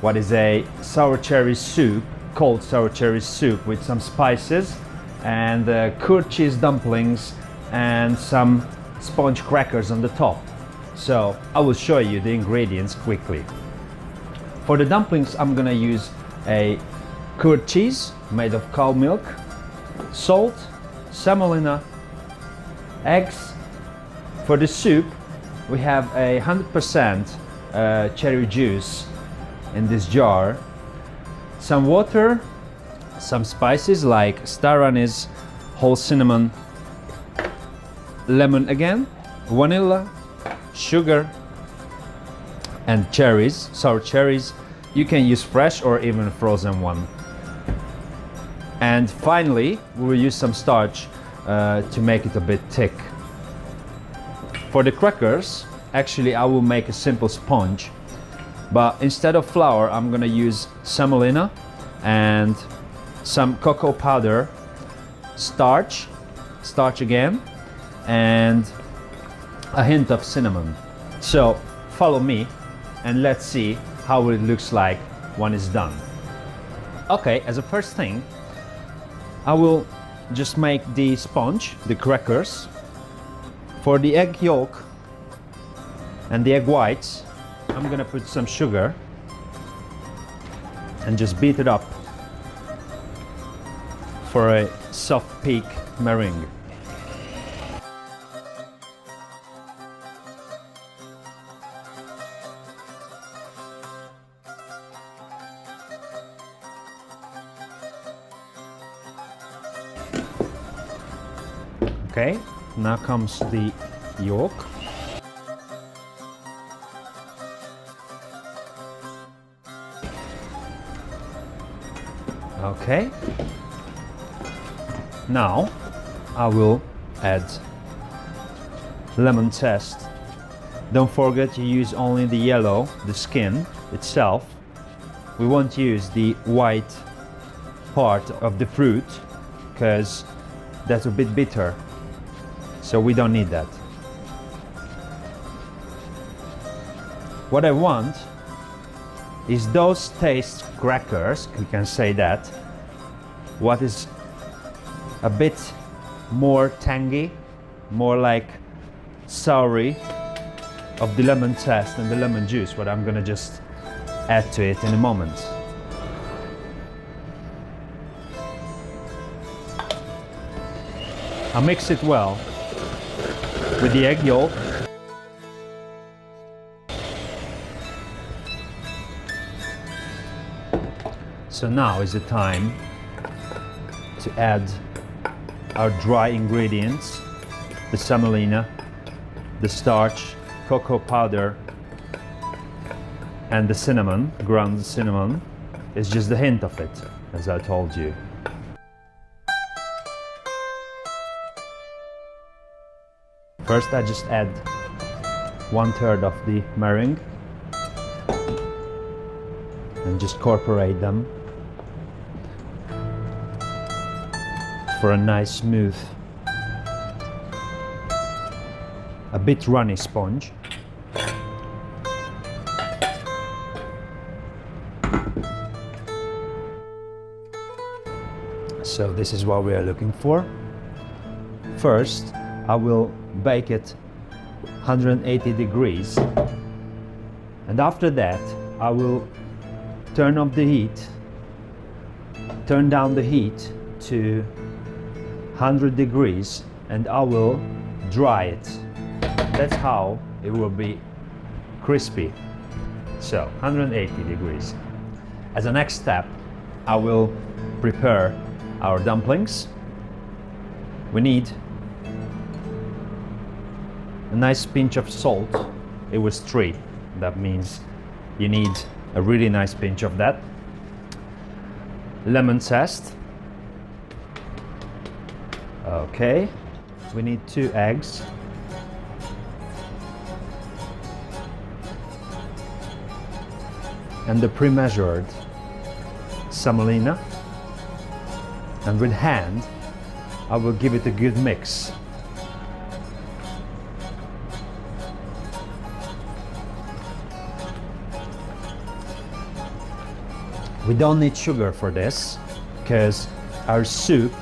what is a sour cherry soup, cold sour cherry soup with some spices and curd cheese dumplings and some sponge crackers on the top. So I will show you the ingredients quickly. For the dumplings, I'm gonna use a curd cheese made of cow milk, salt, semolina, eggs. For the soup, we have a 100% cherry juice in this jar, some water, some spices like star anise, whole cinnamon, lemon again, vanilla, sugar, and cherries, sour cherries. You can use fresh or even frozen one. And finally, we will use some starch to make it a bit thick. For the crackers, actually I will make a simple sponge, but instead of flour, I'm gonna use semolina and some cocoa powder, starch again, and a hint of cinnamon. So follow me and let's see how it looks like when it's done. Okay, as a first thing, I will just make the sponge, the crackers. For the egg yolk and the egg whites, I'm gonna put some sugar and just beat it up for a soft peak meringue. Okay, now comes the yolk. Okay, now I will add lemon zest. Don't forget to use only the yellow, the skin itself. We won't use the white part of the fruit because that's a bit bitter. So we don't need that. What I want is those taste crackers, we can say that, what is a bit more tangy, more like soury of the lemon zest and the lemon juice, what I'm gonna just add to it in a moment. I'll mix it well with the egg yolk. So now is the time to add our dry ingredients, the semolina, the starch, cocoa powder, and the cinnamon, ground cinnamon. It's just a hint of it, as I told you. First, I just add 1/3 of the meringue and just incorporate them for a nice smooth, a bit runny sponge. So this is what we are looking for. First, I will bake it 180 degrees, and after that I will turn off the heat, turn down the heat to 100 degrees, and I will dry it. That's how it will be crispy. So 180 degrees. As a next step, I will prepare our dumplings. We need a nice pinch of salt. It was 3. That means you need a really nice pinch of that. Lemon zest. Okay. We need 2 eggs. And the pre-measured semolina. And with hand, I will give it a good mix. We don't need sugar for this because our soup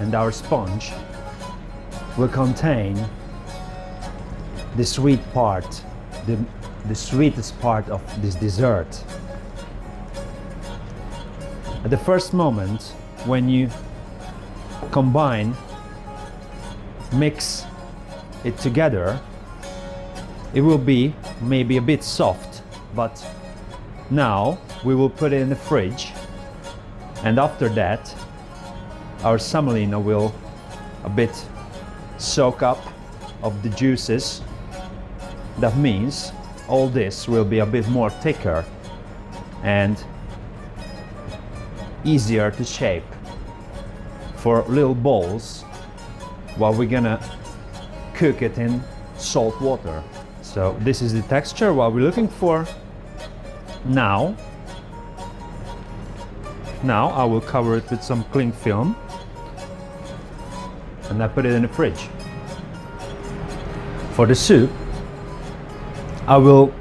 and our sponge will contain the sweet part, the sweetest part of this dessert. At the first moment, when you mix it together, it will be maybe a bit soft, but now we will put it in the fridge, and after that our semolina will a bit soak up of the juices. That means all this will be a bit more thicker and easier to shape for little balls while we're gonna cook it in salt water. So this is the texture what we're looking for. Now I will cover it with some cling film and I put it in the fridge. For the soup, I will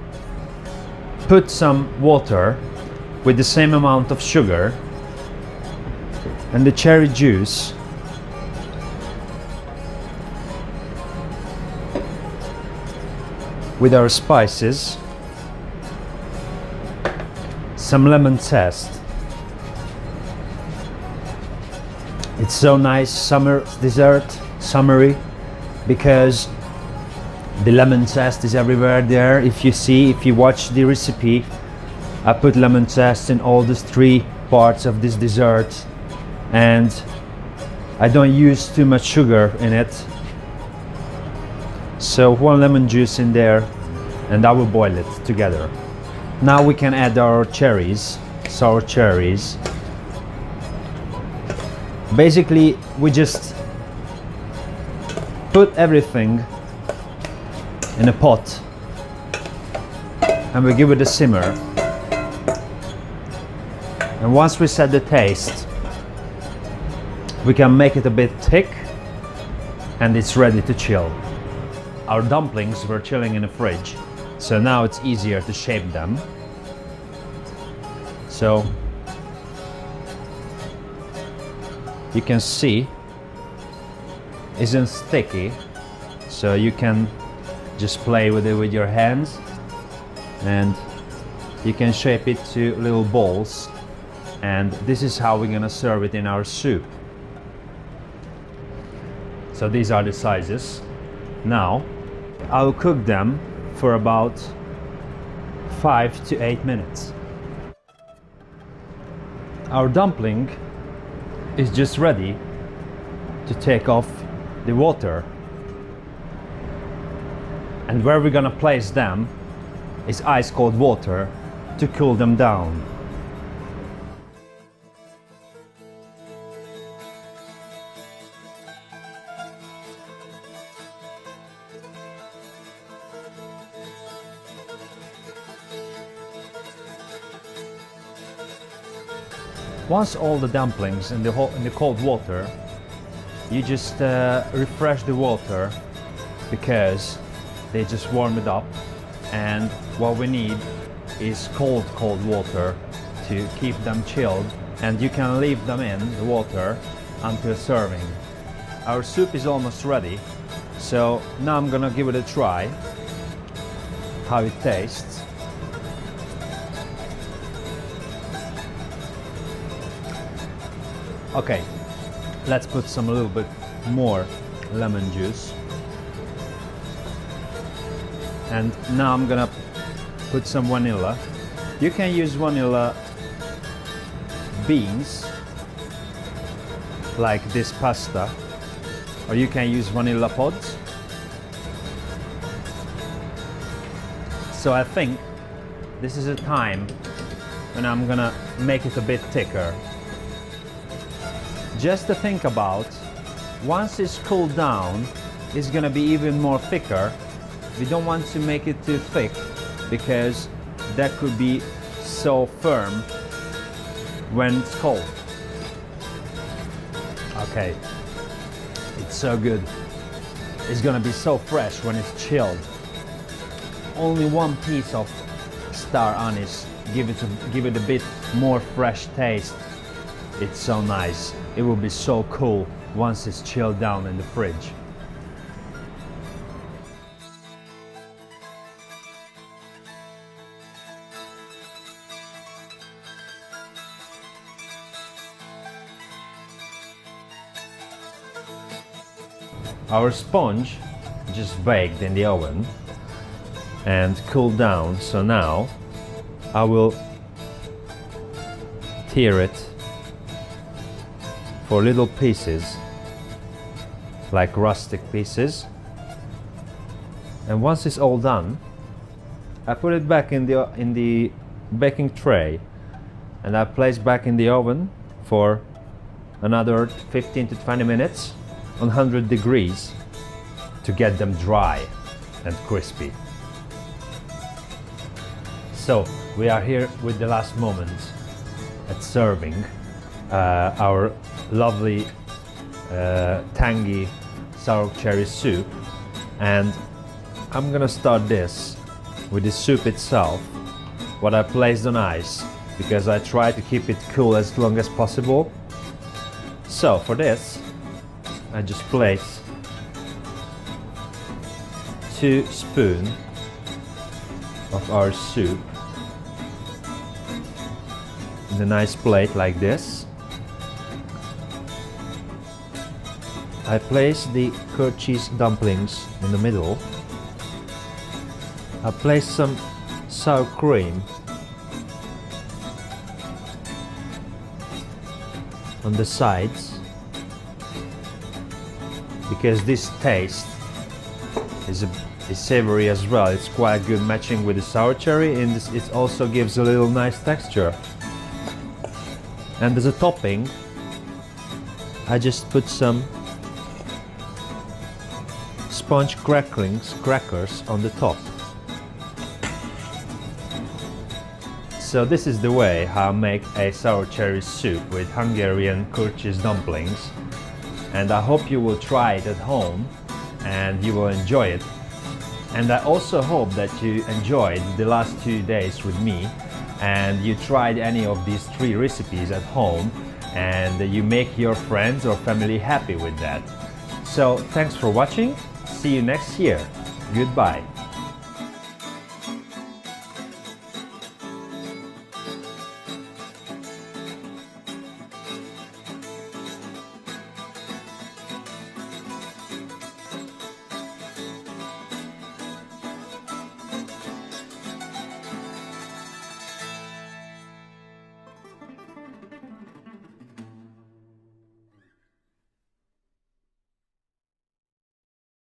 put some water with the same amount of sugar and the cherry juice with our spices, some lemon zest. It's so nice summer dessert, summery, because the lemon zest is everywhere there. If you watch the recipe, I put lemon zest in all the 3 parts of this dessert, and I don't use too much sugar in it. So 1 lemon juice in there, and I will boil it together. Now we can add our cherries, sour cherries. Basically, we just put everything in a pot and we give it a simmer. And once we set the taste, we can make it a bit thick and it's ready to chill. Our dumplings were chilling in the fridge, so now it's easier to shape them. So you can see isn't sticky, so you can just play with it with your hands and you can shape it to little balls, and this is how we're gonna serve it in our soup. So these are the sizes. Now I'll cook them for about 5 to 8 minutes. Our dumpling is just ready to take off the water, and where we're gonna place them is ice cold water to cool them down. Once all the dumplings in the cold water, you just refresh the water because they just warm it up, and what we need is cold water to keep them chilled, and you can leave them in the water until serving. Our soup is almost ready, so now I'm gonna give it a try how it tastes. Okay, let's put a little bit more lemon juice. And now I'm gonna put some vanilla. You can use vanilla beans, like this pasta, or you can use vanilla pods. So I think this is a time when I'm gonna make it a bit thicker. Just to think about, once it's cooled down, it's gonna be even more thicker. We don't want to make it too thick because that could be so firm when it's cold. Okay, it's so good. It's gonna be so fresh when it's chilled. Only 1 piece of star anise give it a bit more fresh taste. It's so nice. It will be so cool once it's chilled down in the fridge. Our sponge just baked in the oven and cooled down, so now I will tear it for little pieces, like rustic pieces. And once it's all done, I put it back in the baking tray, and I place back in the oven for another 15 to 20 minutes on 100 degrees to get them dry and crispy. So we are here with the last moments at serving our lovely tangy sour cherry soup, and I'm gonna start this with the soup itself, what I placed on ice, because I try to keep it cool as long as possible. So for this I just place 2 spoons of our soup in a nice plate like this. I place the curd cheese dumplings in the middle. I place some sour cream on the sides, because this taste is savory as well. It's quite good matching with the sour cherry, and it also gives a little nice texture. And as a topping, I just put some sponge crackers on the top. So this is the way how I make a sour cherry soup with Hungarian curd cheese dumplings. And I hope you will try it at home and you will enjoy it. And I also hope that you enjoyed the last 2 days with me and you tried any of these 3 recipes at home and you make your friends or family happy with that. So thanks for watching. See you next year. Goodbye.